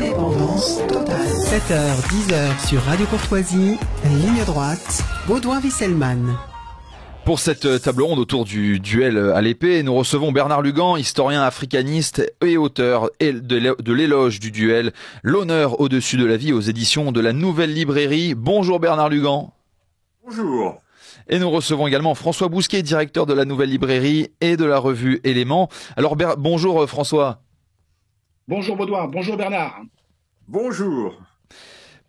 Indépendance totale. 7h, 10h sur Radio Courtoisie, ligne droite, Baudouin-Wisselmann. Pour cette table ronde autour du duel à l'épée, nous recevons Bernard Lugan, historien africaniste et auteur de l'éloge du duel, l'honneur au-dessus de la vie aux éditions de la Nouvelle Librairie. Bonjour Bernard Lugan. Bonjour. Et nous recevons également François Bousquet, directeur de la Nouvelle Librairie et de la revue Éléments. Alors bonjour François. Bonjour Baudouin, bonjour Bernard. Bonjour.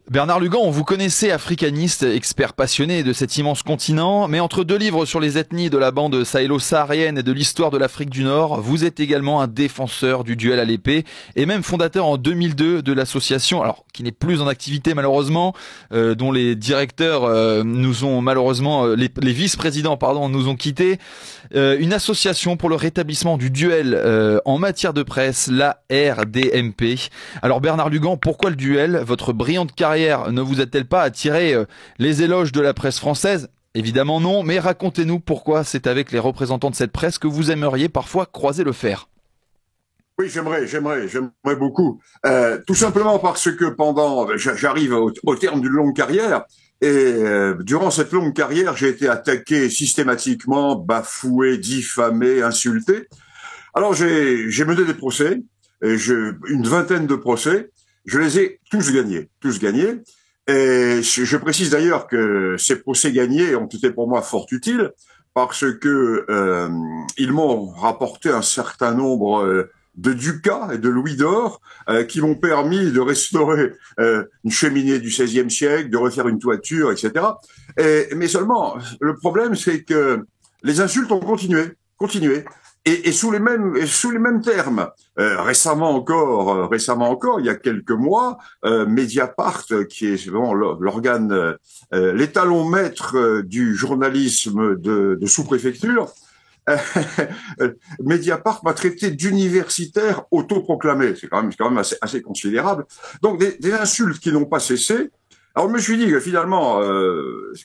Bernard Lugan, vous connaissez, africaniste, expert passionné de cet immense continent, mais entre deux livres sur les ethnies de la bande sahélo-saharienne et de l'histoire de l'Afrique du Nord, vous êtes également un défenseur du duel à l'épée et même fondateur en 2002 de l'association, alors qui n'est plus en activité malheureusement, dont les directeurs nous ont malheureusement, les vice-présidents pardon, nous ont quittés, une association pour le rétablissement du duel en matière de presse, la RDMP. Alors Bernard Lugan, pourquoi le duel? Votre brillante carrière ne vous a-t-elle pas attiré les éloges de la presse française? Évidemment non, mais racontez-nous pourquoi c'est avec les représentants de cette presse que vous aimeriez parfois croiser le fer. Oui, j'aimerais beaucoup. Tout simplement parce que j'arrive au terme d'une longue carrière et durant cette longue carrière, j'ai été attaqué systématiquement, bafoué, diffamé, insulté. Alors j'ai mené des procès, une vingtaine de procès. Je les ai tous gagnés. Et je précise d'ailleurs que ces procès gagnés ont été pour moi fort utiles parce que ils m'ont rapporté un certain nombre de ducats et de louis d'or qui m'ont permis de restaurer une cheminée du XVIe siècle, de refaire une toiture, etc. Mais seulement, le problème, c'est que les insultes ont continué. Et sous les mêmes termes. Récemment encore, il y a quelques mois, Mediapart, qui est vraiment l'organe, l'étalon maître du journalisme de sous-préfecture, Mediapart m'a traité d'universitaire autoproclamé. C'est quand même assez considérable. Donc des insultes qui n'ont pas cessé. Alors je me suis dit que finalement,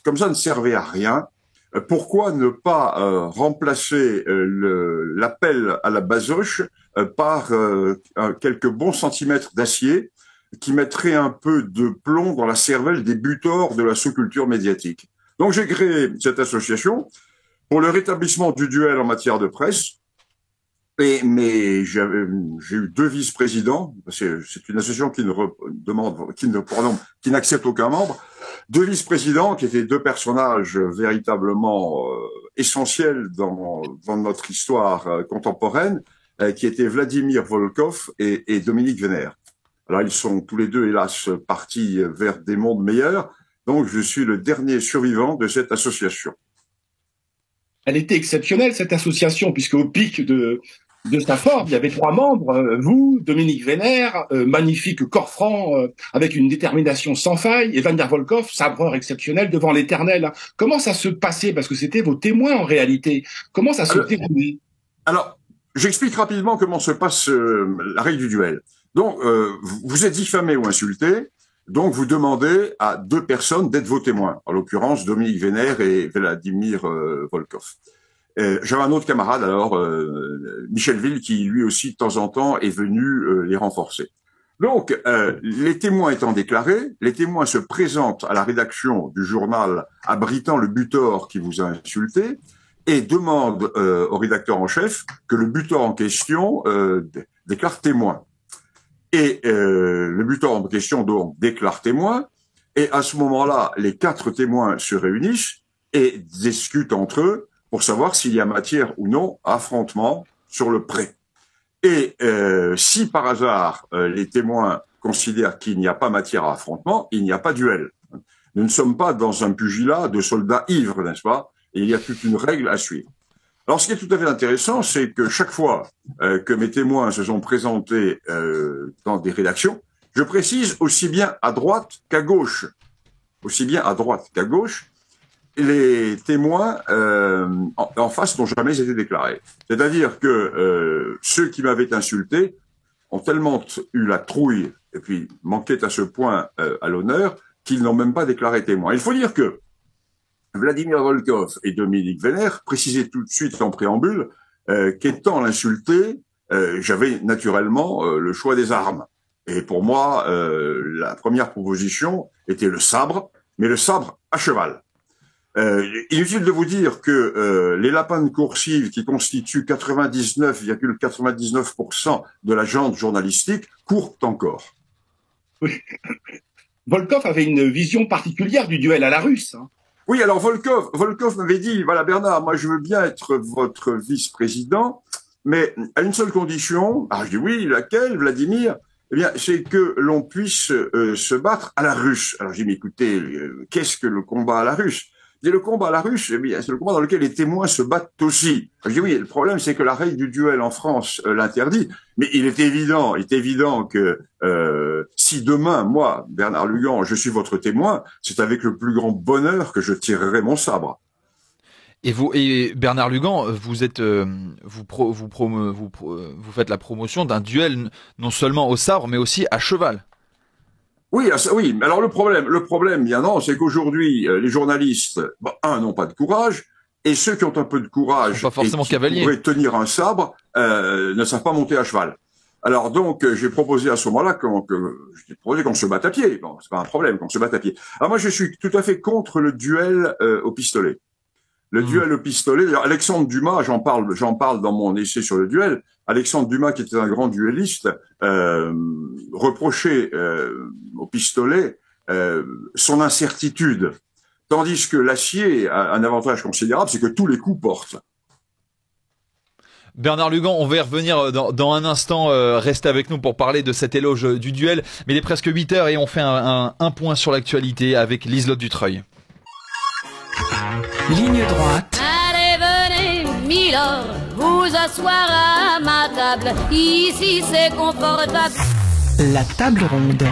comme ça ne servait à rien. Pourquoi ne pas remplacer l'appel à la basoche par quelques bons centimètres d'acier qui mettrait un peu de plomb dans la cervelle des butors de la sous-culture médiatique. Donc j'ai créé cette association pour le rétablissement du duel en matière de presse. Mais j'ai eu deux vice-présidents. C'est une association qui n'accepte aucun membre. Deux vice-présidents qui étaient deux personnages véritablement essentiels dans notre histoire contemporaine, qui étaient Vladimir Volkov et Dominique Vénère. Alors ils sont tous les deux, hélas, partis vers des mondes meilleurs. Donc je suis le dernier survivant de cette association. Elle était exceptionnelle cette association puisque au pic de sa forme, il y avait 3 membres, vous, Dominique Vénère, magnifique corps franc, avec une détermination sans faille, et Vladimir Volkov, sabreur exceptionnel devant l'éternel. Comment ça se passait? Parce que c'était vos témoins en réalité. Comment ça se déroulait? Alors, j'explique rapidement comment se passe la règle du duel. Donc, vous êtes diffamé ou insulté, donc vous demandez à 2 personnes d'être vos témoins, en l'occurrence Dominique Vénère et Vladimir Volkov. J'avais un autre camarade, alors Michel Ville, qui lui aussi de temps en temps est venu les renforcer. Donc, les témoins étant déclarés, les témoins se présentent à la rédaction du journal abritant le butor qui vous a insulté et demandent au rédacteur en chef que le butor en question déclare témoin. Et le butor en question donc déclare témoin, et à ce moment-là, les 4 témoins se réunissent et discutent entre eux pour savoir s'il y a matière ou non à affrontement sur le pré. Et si par hasard les témoins considèrent qu'il n'y a pas matière à affrontement, il n'y a pas duel. Nous ne sommes pas dans un pugilat de soldats ivres, n'est-ce pas? Et il y a toute une règle à suivre. Alors ce qui est tout à fait intéressant, c'est que chaque fois que mes témoins se sont présentés dans des rédactions, je précise aussi bien à droite qu'à gauche. Les témoins en face n'ont jamais été déclarés. C'est-à-dire que ceux qui m'avaient insulté ont tellement eu la trouille et puis manquaient à ce point à l'honneur qu'ils n'ont même pas déclaré témoin. Il faut dire que Vladimir Volkov et Dominique Vénère précisaient tout de suite en préambule qu'étant l'insulté, j'avais naturellement le choix des armes. Et pour moi, la première proposition était le sabre, mais le sabre à cheval. Inutile de vous dire que les lapins de coursive, qui constituent 99,99% de la gente journalistique, courent encore. Oui. Volkov avait une vision particulière du duel à la russe. Hein. Oui, alors Volkov m'avait dit, voilà Bernard, moi je veux bien être votre vice-président, mais à une seule condition. Ah, je dis oui, laquelle, Vladimir? Eh bien, c'est que l'on puisse se battre à la russe. Alors j'ai dit, mais écoutez, qu'est-ce que le combat à la russe? Et le combat à la russe, eh bien, c'est le combat dans lequel les témoins se battent aussi. Je dis oui, le problème, c'est que la règle du duel en France l'interdit, mais il est évident que si demain, moi, Bernard Lugan, je suis votre témoin, c'est avec le plus grand bonheur que je tirerai mon sabre. Et Bernard Lugan, vous êtes, vous faites la promotion d'un duel non seulement au sabre, mais aussi à cheval. Oui, oui. Alors le problème, bien non, c'est qu'aujourd'hui, les journalistes, n'ont pas de courage, et ceux qui ont un peu de courage, pas forcément et qui cavaliers, pourraient tenir un sabre, ne savent pas monter à cheval. Alors donc, j'ai proposé à ce moment-là qu'on se batte à pied. Bon, c'est pas un problème qu'on se batte à pied. Alors moi, je suis tout à fait contre le duel au pistolet. Le duel au pistolet. Alexandre Dumas, j'en parle dans mon essai sur le duel. Alexandre Dumas, qui était un grand duelliste, reprochait au pistolet son incertitude, tandis que l'acier a un avantage considérable, c'est que tous les coups portent. Bernard Lugan, on va y revenir dans un instant. Restez avec nous pour parler de cet éloge du duel. Mais il est presque 8 heures et on fait un point sur l'actualité avec Liselotte Dutreuil. Ligne droite. Allez, venez, Milord, vous asseoir à ma table. Ici, c'est confortable. La table ronde.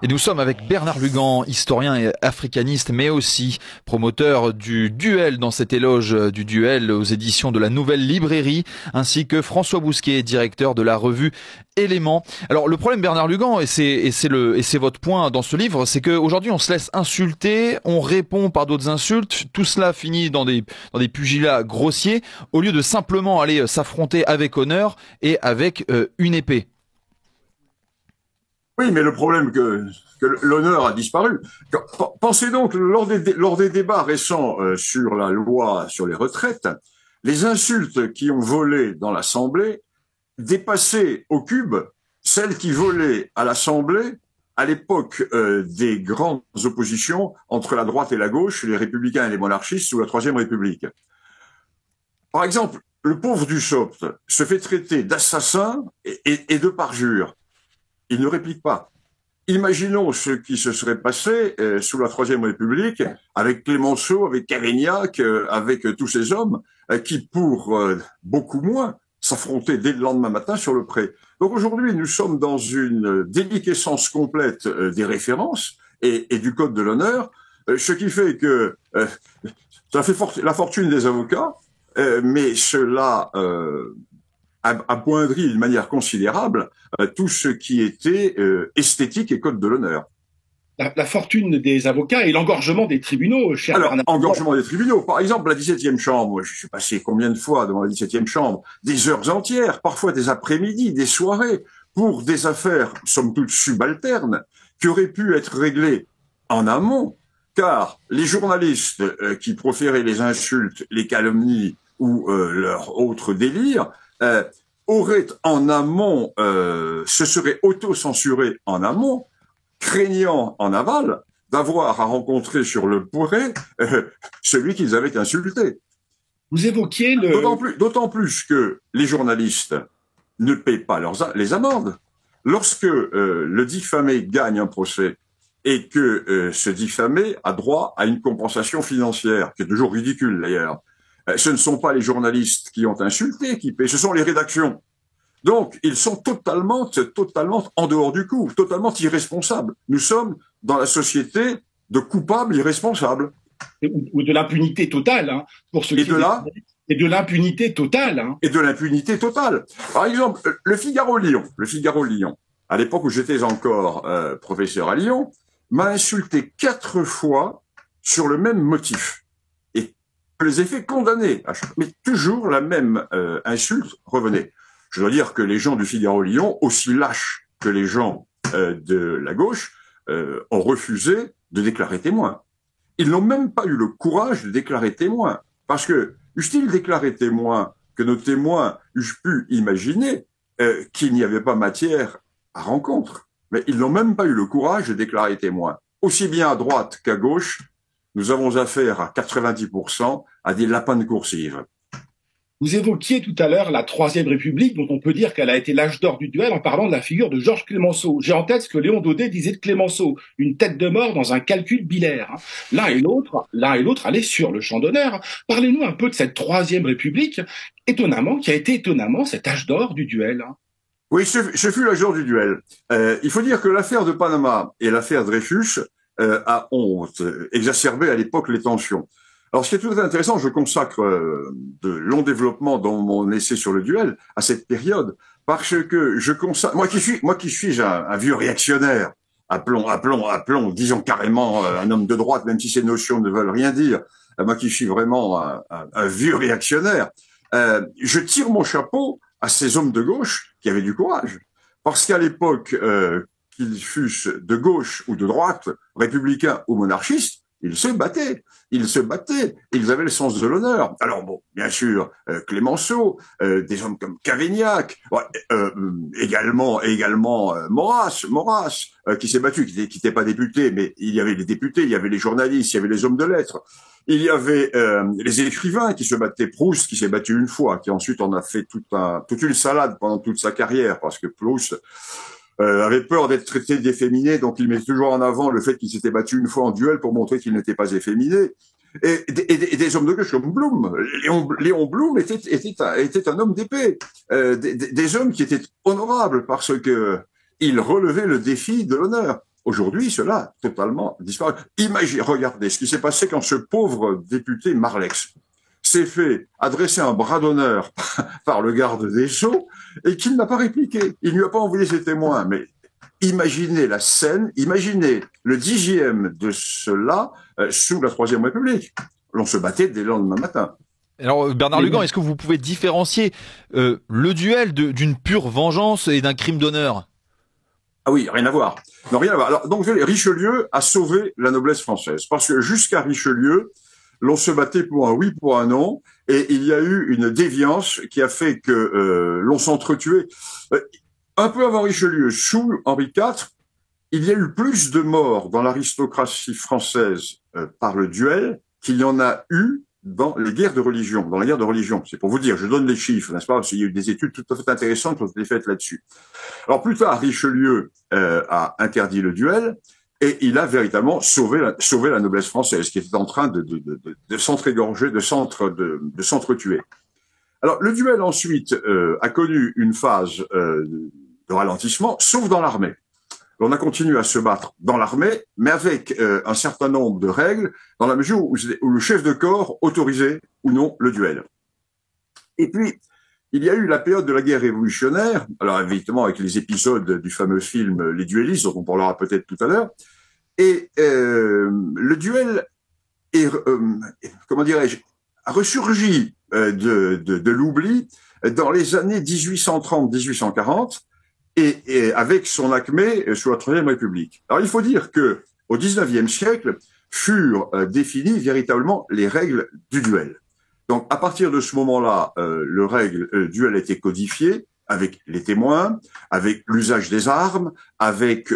Et nous sommes avec Bernard Lugan, historien et africaniste, mais aussi promoteur du duel dans cet éloge du duel aux éditions de la Nouvelle Librairie, ainsi que François Bousquet, directeur de la revue Éléments. Alors le problème, Bernard Lugan, et c'est votre point dans ce livre, c'est qu'aujourd'hui on se laisse insulter, on répond par d'autres insultes, tout cela finit dans des pugilats grossiers, au lieu de simplement aller s'affronter avec honneur et avec une épée. Oui, mais le problème que l'honneur a disparu. Pensez donc, lors des débats récents sur la loi sur les retraites, les insultes qui ont volé dans l'Assemblée dépassaient au cube celles qui volaient à l'Assemblée à l'époque des grandes oppositions entre la droite et la gauche, les républicains et les monarchistes sous la Troisième République. Par exemple, le pauvre Dussopt se fait traiter d'assassin et de parjure. Il ne réplique pas. Imaginons ce qui se serait passé sous la Troisième République avec Clémenceau, avec Cavaignac, avec tous ces hommes qui, pour beaucoup moins, s'affrontaient dès le lendemain matin sur le pré. Donc aujourd'hui, nous sommes dans une déliquescence complète des références et du code de l'honneur, ce qui fait que ça fait la fortune des avocats, mais cela amoindrit d'une manière considérable tout ce qui était esthétique et code de l'honneur. La fortune des avocats et l'engorgement des tribunaux, cher Alors, Bernard. engorgement des tribunaux. Par exemple, la 17e chambre. Je suis passé combien de fois devant la 17e chambre? Des heures entières, parfois des après-midi, des soirées, pour des affaires, somme toute subalternes, qui auraient pu être réglées en amont, car les journalistes qui proféraient les insultes, les calomnies ou leurs autres délires, auraient en amont, se seraient auto-censurés en amont, craignant en aval d'avoir à rencontrer sur le pourret celui qu'ils avaient insulté. Vous évoquiez D'autant plus que les journalistes ne paient pas les amendes. Lorsque le diffamé gagne un procès et que ce diffamé a droit à une compensation financière, qui est toujours ridicule d'ailleurs, ce ne sont pas les journalistes qui ont insulté qui paient, ce sont les rédactions. Donc, ils sont totalement en dehors du coup, totalement irresponsables. Nous sommes dans la société de coupables irresponsables. Ou de l'impunité totale, hein, pour ceux qui... Et de l'impunité totale. Hein. Et de l'impunité totale. Par exemple, le Figaro-Lyon, à l'époque où j'étais encore professeur à Lyon, m'a insulté 4 fois sur le même motif. Et je les ai fait condamner. Mais toujours la même insulte revenait. Je dois dire que les gens du Figaro-Lyon, aussi lâches que les gens de la gauche ont refusé de déclarer témoin. Ils n'ont même pas eu le courage de déclarer témoin. Parce que, eussent-ils déclaré témoin, que nos témoins eussent pu imaginer qu'il n'y avait pas matière à rencontre. Mais ils n'ont même pas eu le courage de déclarer témoin. Aussi bien à droite qu'à gauche, nous avons affaire à 90% à des lapins de coursive. Vous évoquiez tout à l'heure la Troisième République, dont on peut dire qu'elle a été l'âge d'or du duel en parlant de la figure de Georges Clemenceau. J'ai en tête ce que Léon Daudet disait de Clemenceau, une tête de mort dans un calcul bilaire. L'un et l'autre allaient sur le champ d'honneur. Parlez-nous un peu de cette Troisième République, qui a été étonnamment cet âge d'or du duel. Oui, ce fut l'âge d'or du duel. Il faut dire que l'affaire de Panama et l'affaire Dreyfus ont exacerbé à l'époque les tensions. Alors, ce qui est tout à fait intéressant, je consacre de longs développements dans mon essai sur le duel à cette période, parce que je consacre, moi qui suis un vieux réactionnaire, appelons, disons carrément un homme de droite, même si ces notions ne veulent rien dire, moi qui suis vraiment un vieux réactionnaire, je tire mon chapeau à ces hommes de gauche qui avaient du courage, parce qu'à l'époque, qu'ils fussent de gauche ou de droite, républicains ou monarchistes, ils se battaient, ils avaient le sens de l'honneur. Alors bon, bien sûr, Clemenceau, des hommes comme Cavaignac, également Maurras, qui s'est battu, qui n'était pas député, mais il y avait les députés, il y avait les journalistes, il y avait les hommes de lettres, il y avait les écrivains qui se battaient, Proust qui s'est battu une fois, qui ensuite en a fait toute une salade pendant toute sa carrière, parce que Proust avait peur d'être traité d'efféminé, donc il met toujours en avant le fait qu'il s'était battu une fois en duel pour montrer qu'il n'était pas efféminé. Et des hommes de gauche comme Blum, Léon Blum était un homme d'épée, des hommes qui étaient honorables parce que ils relevaient le défi de l'honneur. Aujourd'hui, cela a totalement disparu. Regardez ce qui s'est passé quand ce pauvre député Marlex s'est fait adresser un bras d'honneur par le garde des Sceaux et qu'il n'a pas répliqué. Il ne lui a pas envoyé ses témoins. Mais imaginez la scène, imaginez le 10e de cela sous la Troisième République. L'on se battait dès le lendemain matin. Alors Bernard Lugan, est-ce que vous pouvez différencier le duel d'une pure vengeance et d'un crime d'honneur? Ah oui, rien à voir. Non, rien à voir. Alors, donc Richelieu a sauvé la noblesse française parce que jusqu'à Richelieu, l'on se battait pour un oui, pour un non, et il y a eu une déviance qui a fait que l'on s'entretuait. Un peu avant Richelieu, sous Henri IV, il y a eu plus de morts dans l'aristocratie française par le duel qu'il y en a eu dans les guerres de religion, dans la guerre de religion. C'est pour vous dire, je donne les chiffres, n'est-ce pas, parce qu'il y a eu des études tout à fait intéressantes qui ont été faites là-dessus. Alors plus tard, Richelieu a interdit le duel, et il a véritablement sauvé la noblesse française, qui était en train de s'entrégorger, de s'entretuer. Alors, le duel, ensuite, a connu une phase de ralentissement, sauf dans l'armée. On a continué à se battre dans l'armée, mais avec un certain nombre de règles, dans la mesure où le chef de corps autorisait ou non le duel. Et puis, il y a eu la période de la guerre révolutionnaire, alors évidemment avec les épisodes du fameux film Les Duellistes, dont on parlera peut-être tout à l'heure, et le duel est, comment dirais-je, a ressurgi de l'oubli dans les années 1830-1840 et avec son acmé sous la Troisième République. Alors il faut dire que au XIXe siècle furent définies véritablement les règles du duel. Donc, à partir de ce moment-là, le duel a été codifié avec les témoins, avec l'usage des armes, avec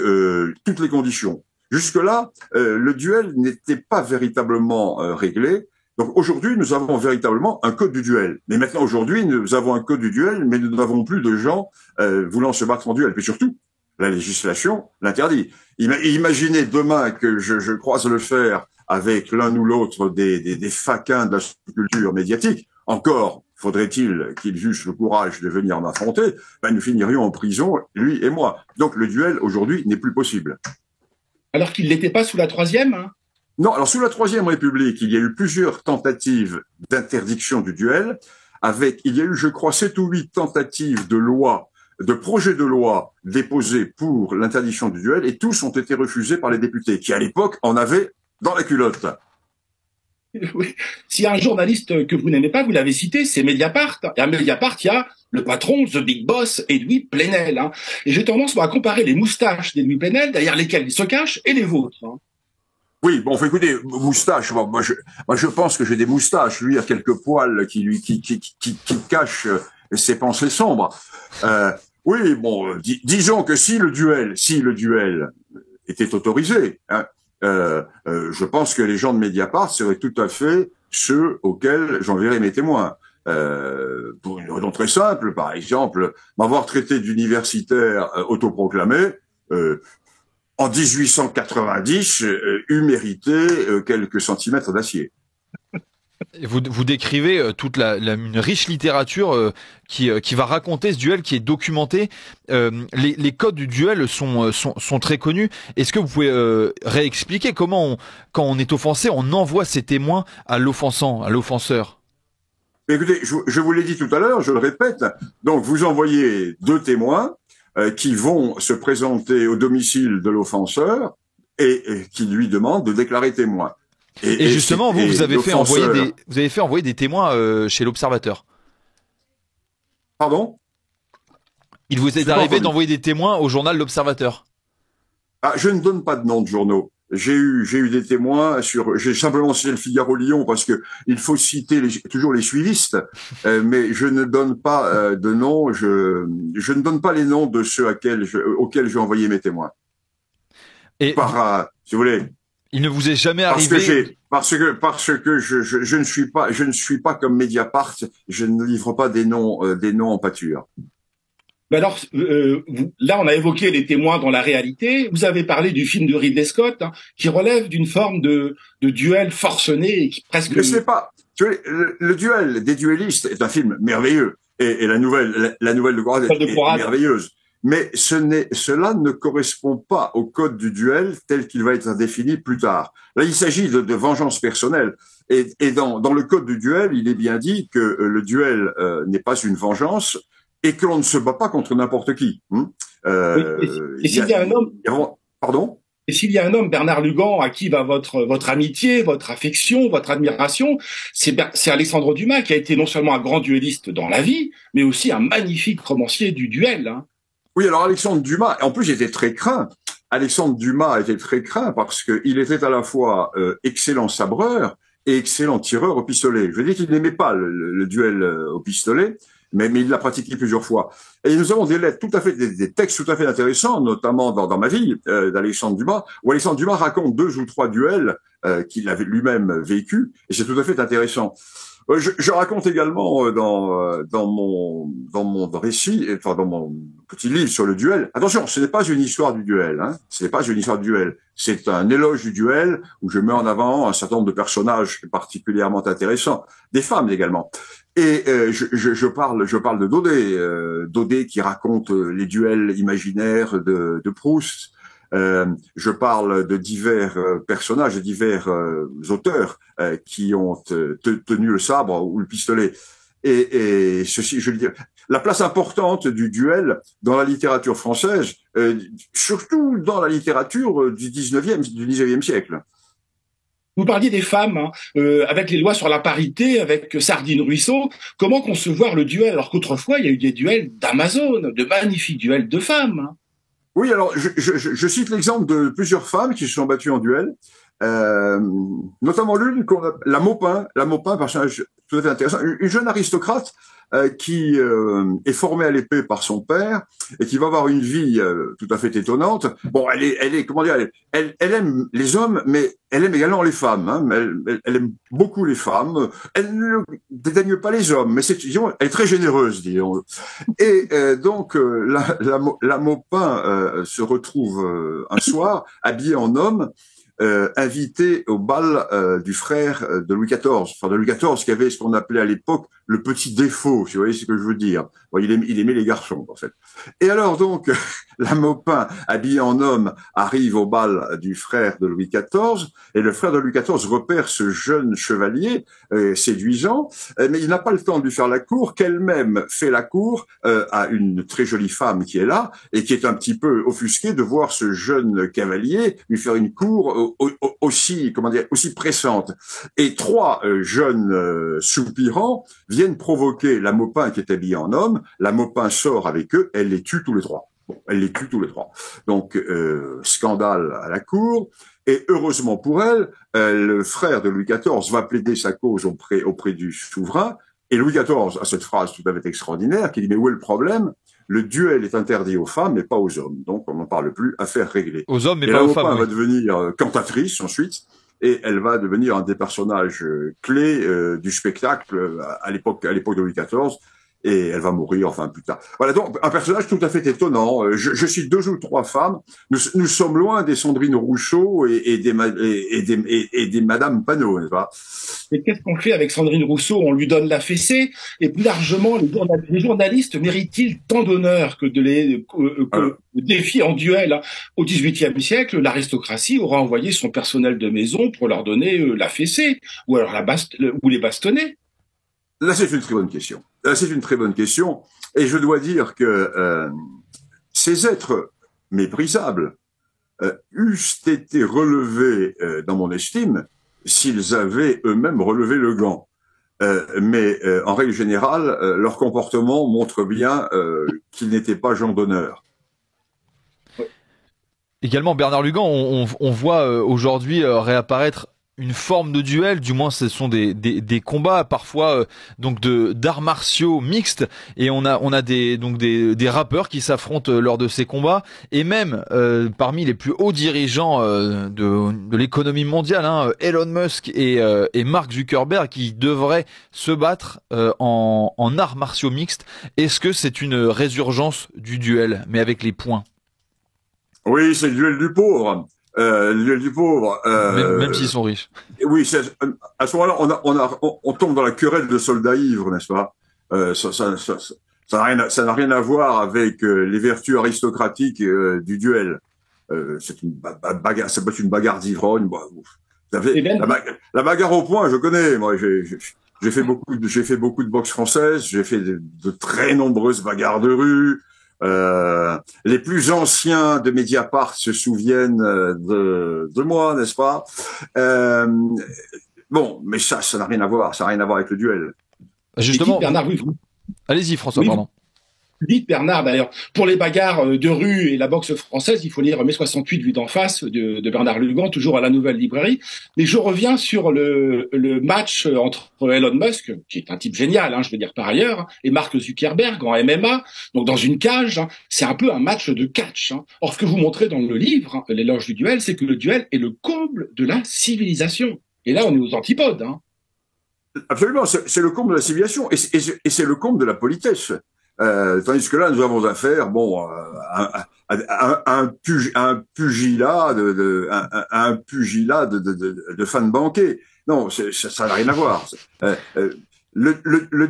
toutes les conditions. Jusque-là, le duel n'était pas véritablement réglé. Donc, aujourd'hui, nous avons véritablement un code du duel. Mais maintenant, aujourd'hui, nous avons un code du duel, mais nous n'avons plus de gens voulant se battre en duel. Puis surtout, la législation l'interdit. Imaginez demain que je croise le fer avec l'un ou l'autre des faquins de la culture médiatique. Encore faudrait-il qu'ils eussent le courage de venir m'affronter, nous finirions en prison, lui et moi. Donc le duel, aujourd'hui, n'est plus possible. Alors qu'il n'était pas sous la Troisième, hein? Non, alors sous la Troisième République, il y a eu plusieurs tentatives d'interdiction du duel, il y a eu, je crois, 7 ou 8 tentatives de projets de loi déposés pour l'interdiction du duel, et tous ont été refusés par les députés, qui à l'époque en avaient dans la culotte. Oui. S'il y a un journaliste que vous n'aimez pas, vous l'avez cité, c'est Mediapart. Et à Mediapart, il y a le patron, The Big Boss, Edoui Plenel. Hein. Et j'ai tendance, moi, à comparer les moustaches d'Edoui Plenel, derrière lesquelles il se cache, et les vôtres. Hein. Oui, bon, écoutez, moustache, moi, je pense que j'ai des moustaches. Lui a quelques poils qui cachent ses pensées sombres. Oui, bon, disons que si le duel était autorisé, hein, je pense que les gens de Mediapart seraient tout à fait ceux auxquels j'enverrais mes témoins. Pour une raison très simple, par exemple, m'avoir traité d'universitaire autoproclamé, en 1890, eût mérité quelques centimètres d'acier. Vous décrivez toute une riche littérature qui va raconter ce duel, qui est documenté. Les codes du duel sont très connus. Est-ce que vous pouvez réexpliquer comment, quand on est offensé, on envoie ses témoins à l'offensant, à l'offenseur? Écoutez, je vous l'ai dit tout à l'heure, je le répète. Donc, vous envoyez 2 témoins qui vont se présenter au domicile de l'offenseur et qui lui demandent de déclarer témoin. Et justement, vous avez fait envoyer des témoins chez l'Observateur. Pardon? Il vous est arrivé d'envoyer des témoins au journal L'Observateur? Ah, je ne donne pas de nom de journaux. J'ai eu des témoins j'ai simplement cité le Figaro-Lyon parce que il faut citer toujours les suivistes, mais je ne donne pas de nom, je ne donne pas les noms de ceux auxquels j'ai envoyé mes témoins. Et si vous voulez. Il ne vous est jamais arrivé parce que je ne suis pas comme Mediapart, je ne livre pas des noms en pâture. Mais alors, là, on a évoqué les témoins dans la réalité. Vous avez parlé du film de Ridley Scott, hein, qui relève d'une forme de duel forcené et qui presque. Mais c'est pas. Tu vois, le duel des duellistes est un film merveilleux et la nouvelle de Conrad est merveilleuse. Mais cela ne correspond pas au code du duel tel qu'il va être défini plus tard. Là, il s'agit de vengeance personnelle. Et dans le code du duel, il est bien dit que le duel n'est pas une vengeance et que l'on ne se bat pas contre n'importe qui. Et s'il y a un homme, pardon. Et s'il y a un homme, Bernard Lugan, à qui va votre amitié, votre affection, votre admiration, c'est Alexandre Dumas, qui a été non seulement un grand duelliste dans la vie, mais aussi un magnifique romancier du duel. Hein. Oui, alors Alexandre Dumas, en plus, il était très craint. Alexandre Dumas était très craint parce qu'il était à la fois excellent sabreur et excellent tireur au pistolet. Je veux dire qu'il n'aimait pas le duel au pistolet, mais il l'a pratiqué plusieurs fois. Et nous avons des lettres des textes tout à fait intéressants, notamment dans ma vie d'Alexandre Dumas, où Alexandre Dumas raconte 2 ou 3 duels qu'il avait lui-même vécu, et c'est tout à fait intéressant. Je raconte également dans mon récit, enfin dans mon petit livre sur le duel. Attention, ce n'est pas une histoire du duel, hein. Ce n'est pas une histoire du duel. C'est un éloge du duel où je mets en avant un certain nombre de personnages particulièrement intéressants, des femmes également. Et je parle de Daudet qui raconte les duels imaginaires de Proust. Je parle de divers personnages, de divers auteurs qui ont tenu le sabre ou le pistolet. Et ceci, je veux dire, la place importante du duel dans la littérature française, surtout dans la littérature du 19e siècle. Vous parliez des femmes, hein, avec les lois sur la parité, avec Sardine Ruisseau. Comment concevoir le duel alors qu'autrefois il y a eu des duels d'Amazon, de magnifiques duels de femmes. Hein. Oui, alors je cite l'exemple de plusieurs femmes qui se sont battues en duel, notamment l'une, la Maupin, personnage tout à fait intéressant, une jeune aristocrate qui est formée à l'épée par son père et qui va avoir une vie tout à fait étonnante. Bon, elle est comment dire, elle aime les hommes, mais elle aime également les femmes. Hein. Elle aime beaucoup les femmes. Elle ne dédaigne pas les hommes, mais disons, elle est très généreuse, disons. Et donc la Maupin se retrouve un soir habillée en homme. Invité au bal du frère de Louis XIV, enfin de Louis XIV, qui avait ce qu'on appelait à l'époque le petit défaut, si vous voyez ce que je veux dire. Bon, il aimait les garçons, en fait. Et alors donc, la Maupin, habillée en homme, arrive au bal du frère de Louis XIV, et le frère de Louis XIV repère ce jeune chevalier séduisant, mais il n'a pas le temps de lui faire la cour, qu'elle-même fait la cour à une très jolie femme qui est là, et qui est un petit peu offusquée de voir ce jeune cavalier lui faire une cour aussi, comment dire, aussi pressantes. Et trois jeunes soupirants viennent provoquer la Maupin qui est habillée en homme. La Maupin sort avec eux, elle les tue tous les trois. Bon, elle les tue tous les trois. Donc, scandale à la cour. Et heureusement pour elle, le frère de Louis XIV va plaider sa cause auprès du souverain. Et Louis XIV a cette phrase tout à fait extraordinaire qui dit « Mais où est le problème ? Le duel est interdit aux femmes, mais pas aux hommes. Donc, on n'en parle plus, affaire réglée. » Aux hommes, mais pas aux femmes. Elle va devenir cantatrice ensuite, et elle va devenir un des personnages clés du spectacle à l'époque de Louis XIV. Et elle va mourir, enfin, plus tard. Voilà, donc, un personnage tout à fait étonnant. Je cite 2 ou 3 femmes. Nous sommes loin des Sandrine Rousseau et des Madame Panot, n'est-ce pas? Mais qu'est-ce qu'on fait avec Sandrine Rousseau? On lui donne la fessée. Et plus largement, les journalistes méritent-ils tant d'honneur que de les défier en duel, hein? Au XVIIIe siècle, l'aristocratie aura envoyé son personnel de maison pour leur donner la fessée, ou alors ou les bastonner. Là, c'est une très bonne question. C'est une très bonne question. Et je dois dire que ces êtres méprisables eussent été relevés, dans mon estime, s'ils avaient eux-mêmes relevé le gant. Mais en règle générale, leur comportement montre bien qu'ils n'étaient pas gens d'honneur. Également, Bernard Lugan, on voit aujourd'hui réapparaître une forme de duel, du moins ce sont des combats parfois donc d'arts martiaux mixtes, et on a des rappeurs qui s'affrontent lors de ces combats, et même parmi les plus hauts dirigeants de l'économie mondiale, hein, Elon Musk et Mark Zuckerberg, qui devraient se battre en arts martiaux mixtes. Est-ce que c'est une résurgence du duel, mais avec les poings? Oui, c'est le duel du pauvre. Le duel du pauvre. Même s'ils sont riches. Oui, à ce moment-là, on tombe dans la querelle de soldats ivres, n'est-ce pas? Ça n'a rien à voir avec les vertus aristocratiques du duel. C'est une bagarre, ça peut être une bagarre d'ivrogne. Bon, la bagarre au poing, je connais. Moi, j'ai fait beaucoup de boxe française. J'ai fait de très nombreuses bagarres de rue. Les plus anciens de Mediapart se souviennent de moi, n'est-ce pas? Bon, mais ça n'a rien à voir. Ça n'a rien à voir avec le duel. Justement. Bernard, allez-y, François, pardon. Dites Bernard, d'ailleurs, pour les bagarres de rue et la boxe française, il faut lire Mai 68 vu d'en face de Bernard Lugan, toujours à la Nouvelle Librairie. Mais je reviens sur le match entre Elon Musk, qui est un type génial, hein, je veux dire par ailleurs, et Mark Zuckerberg en MMA, donc dans une cage. Hein, c'est un peu un match de catch. Hein. Or, ce que vous montrez dans le livre, hein, L'éloge du duel, c'est que le duel est le comble de la civilisation. Et là, on est aux antipodes. Hein. Absolument, c'est le comble de la civilisation, et c'est le comble de la politesse. Tandis que là, nous avons affaire, bon, à un pugilat de fans banquets. Non, ça n'a rien à voir. Le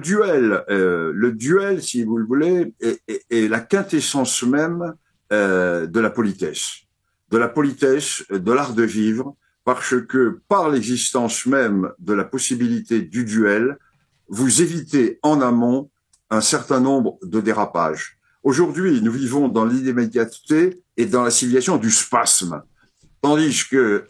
duel, si vous le voulez, est la quintessence même de la politesse, de l'art de vivre, parce que par l'existence même de la possibilité du duel, vous évitez en amont un certain nombre de dérapages. Aujourd'hui, nous vivons dans l'immédiateté et dans la civilisation du spasme. Tandis que,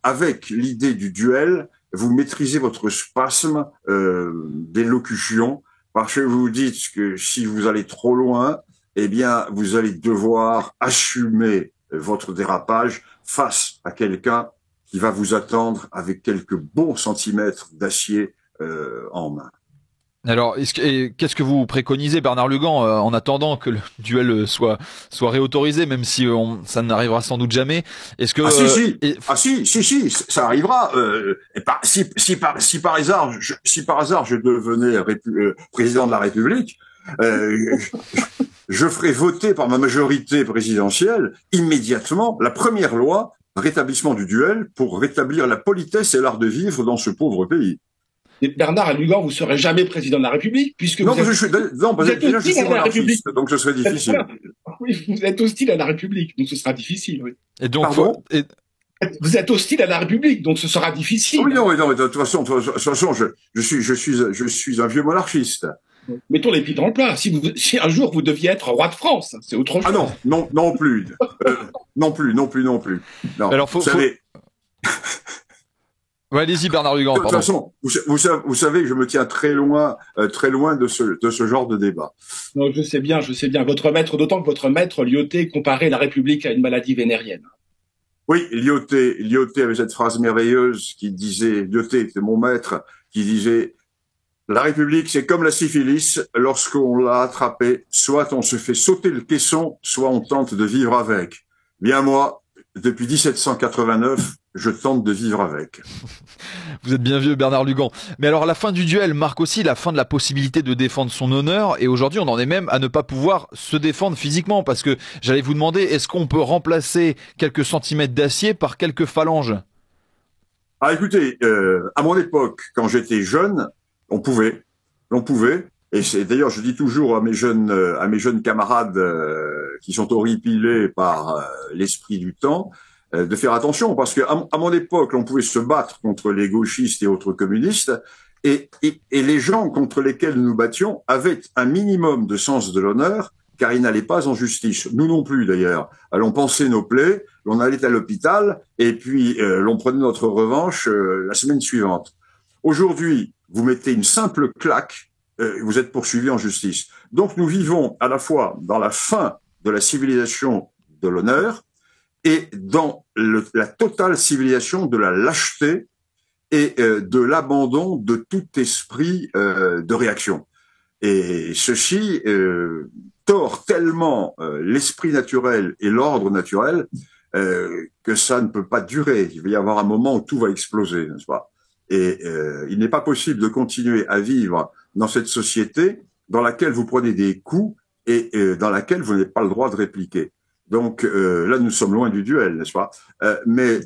avec l'idée du duel, vous maîtrisez votre spasme d'élocution, parce que vous dites que si vous allez trop loin, eh bien, vous allez devoir assumer votre dérapage face à quelqu'un qui va vous attendre avec quelques bons centimètres d'acier en main. Alors, qu'est-ce que vous préconisez, Bernard Lugan, en attendant que le duel soit réautorisé, même si ça n'arrivera sans doute jamais? Est-ce que si, ça arrivera. Si par hasard je devenais président de la République, je ferai voter par ma majorité présidentielle immédiatement la première loi rétablissement du duel pour rétablir la politesse et l'art de vivre dans ce pauvre pays. Et Bernard Lugan, vous serez jamais président de la République, puisque non, je suis monarchiste, donc ce serait difficile. Oui, vous êtes hostile à la République, donc ce sera difficile. Oui. Et donc, vous êtes hostile à la République, donc ce sera difficile. Oui, non, de toute façon, je suis un vieux monarchiste. Mettons les pieds dans le plat. Si un jour vous deviez être roi de France, c'est autre chose. Ah non plus. Non plus. Non. Alors, vous savez, Ouais, allez-y Bernard Lugan, De toute pardon. façon, vous savez que je me tiens très loin de ce genre de débat. Non, je sais bien. Votre maître, d'autant que votre maître, Lyautey, comparait la République à une maladie vénérienne. Oui, Lyautey avait cette phrase merveilleuse qui disait, Lyautey était mon maître, qui disait, la République, c'est comme la syphilis, lorsqu'on l'a attrapée, soit on se fait sauter le caisson, soit on tente de vivre avec. Bien moi, depuis 1789, je tente de vivre avec. Vous êtes bien vieux Bernard Lugan. Mais alors la fin du duel marque aussi la fin de la possibilité de défendre son honneur, et aujourd'hui on en est même à ne pas pouvoir se défendre physiquement, parce que j'allais vous demander, est-ce qu'on peut remplacer quelques centimètres d'acier par quelques phalanges? Ah, écoutez, à mon époque, quand j'étais jeune, on pouvait, et c'est d'ailleurs, je dis toujours à mes jeunes camarades qui sont horripilés par l'esprit du temps, de faire attention, parce que à mon époque, on pouvait se battre contre les gauchistes et autres communistes, et les gens contre lesquels nous battions avaient un minimum de sens de l'honneur, car ils n'allaient pas en justice. Nous non plus, d'ailleurs. L'on pansait nos plaies, l'on allait à l'hôpital, et puis l'on prenait notre revanche la semaine suivante. Aujourd'hui, vous mettez une simple claque, vous êtes poursuivi en justice. Donc nous vivons à la fois dans la fin de la civilisation de l'honneur et dans la totale civilisation de la lâcheté et de l'abandon de tout esprit de réaction. Et ceci tord tellement l'esprit naturel et l'ordre naturel que ça ne peut pas durer. Il va y avoir un moment où tout va exploser, n'est-ce pas? Et il n'est pas possible de continuer à vivre dans cette société dans laquelle vous prenez des coups et dans laquelle vous n'avez pas le droit de répliquer. Donc là, nous sommes loin du duel, n'est-ce pas? Mais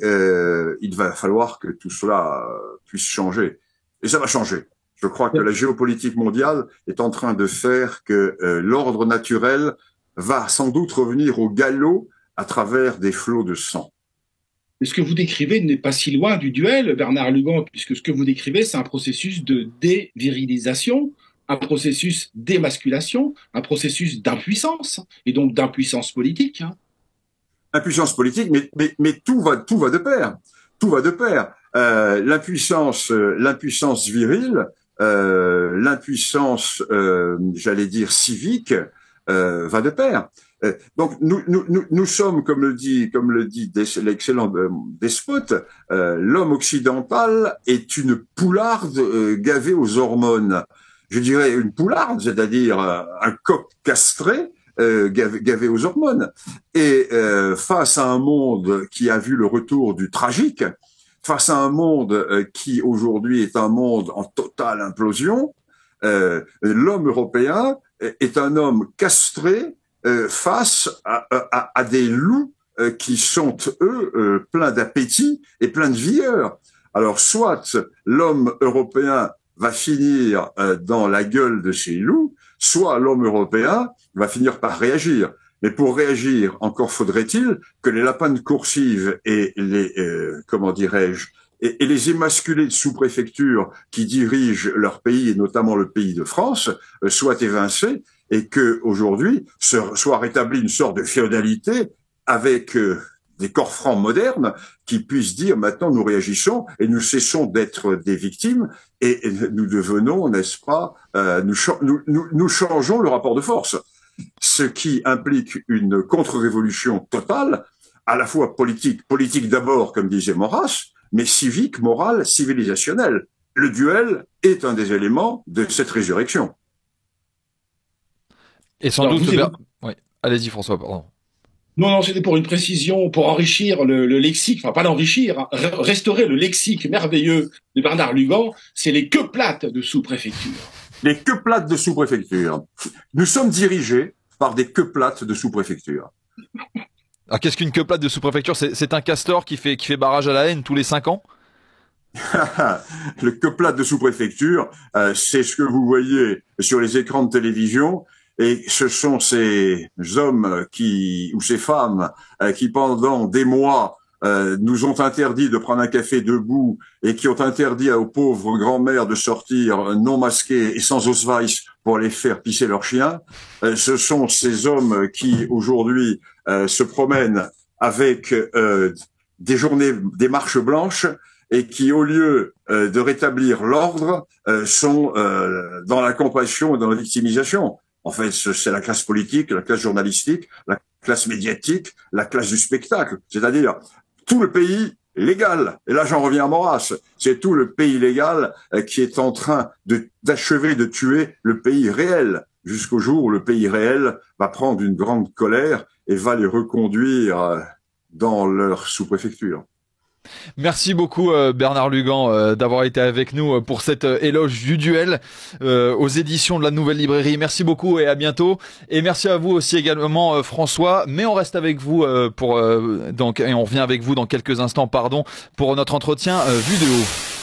il va falloir que tout cela puisse changer. Et ça va changer. Je crois que la géopolitique mondiale est en train de faire que l'ordre naturel va sans doute revenir au galop à travers des flots de sang. Mais ce que vous décrivez n'est pas si loin du duel, Bernard Lugan, puisque ce que vous décrivez, c'est un processus de dévirilisation, un processus d'émasculation, un processus d'impuissance, et donc d'impuissance politique. Impuissance politique, mais tout va de pair. Tout va de pair. L'impuissance virile, l'impuissance, j'allais dire civique, va de pair. Donc nous sommes, comme le dit l'excellent Despote, l'homme occidental est une poularde gavée aux hormones. Je dirais une poularde, c'est-à-dire un coq castré gavé aux hormones. Et face à un monde qui a vu le retour du tragique, face à un monde qui aujourd'hui est un monde en totale implosion, l'homme européen est un homme castré face à des loups qui sont, eux, pleins d'appétit et pleins de vigueur. Alors, soit l'homme européen va finir dans la gueule de ces loups, soit l'homme européen va finir par réagir. Mais pour réagir, encore faudrait-il que les lapins de coursive et les, comment dirais-je, et les émasculés de sous-préfecture qui dirigent leur pays, et notamment le pays de France, soient évincés, et que aujourd'hui soit rétablie une sorte de féodalité avec des corps francs modernes qui puissent dire maintenant nous réagissons et nous cessons d'être des victimes et nous devenons, n'est-ce pas, nous changeons le rapport de force, ce qui implique une contre-révolution totale, à la fois politique d'abord, comme disait Maurras, mais civique, morale, civilisationnelle. Le duel est un des éléments de cette résurrection. Et sans doute... Oui. Allez-y François, pardon. Non, c'était pour une précision, pour enrichir le lexique, enfin pas l'enrichir, hein, restaurer le lexique merveilleux de Bernard Lugan, c'est les queues plates de sous-préfecture. Les queues plates de sous-préfecture. Nous sommes dirigés par des queues plates de sous-préfecture. Alors qu'est-ce qu'une queue plate de sous-préfecture? C'est un castor qui fait barrage à la haine tous les 5 ans? Le queue plate de sous-préfecture, c'est ce que vous voyez sur les écrans de télévision. Et ce sont ces hommes ou ces femmes qui pendant des mois nous ont interdit de prendre un café debout et qui ont interdit aux pauvres grand-mères de sortir non masquées et sans Ausweis pour aller faire pisser leurs chiens. Ce sont ces hommes qui aujourd'hui se promènent avec des journées, des marches blanches et qui, au lieu de rétablir l'ordre, sont dans la compassion et dans la victimisation. En fait, c'est la classe politique, la classe journalistique, la classe médiatique, la classe du spectacle, c'est-à-dire tout le pays légal. Et là, j'en reviens à Maurras. C'est tout le pays légal qui est en train d'achever de tuer le pays réel, jusqu'au jour où le pays réel va prendre une grande colère et va les reconduire dans leur sous-préfecture. Merci beaucoup Bernard Lugan d'avoir été avec nous pour cet éloge du duel aux éditions de la Nouvelle Librairie. Merci beaucoup et à bientôt. Et merci à vous aussi également François. Mais on reste avec vous et on revient avec vous dans quelques instants, pour notre entretien vu de haut.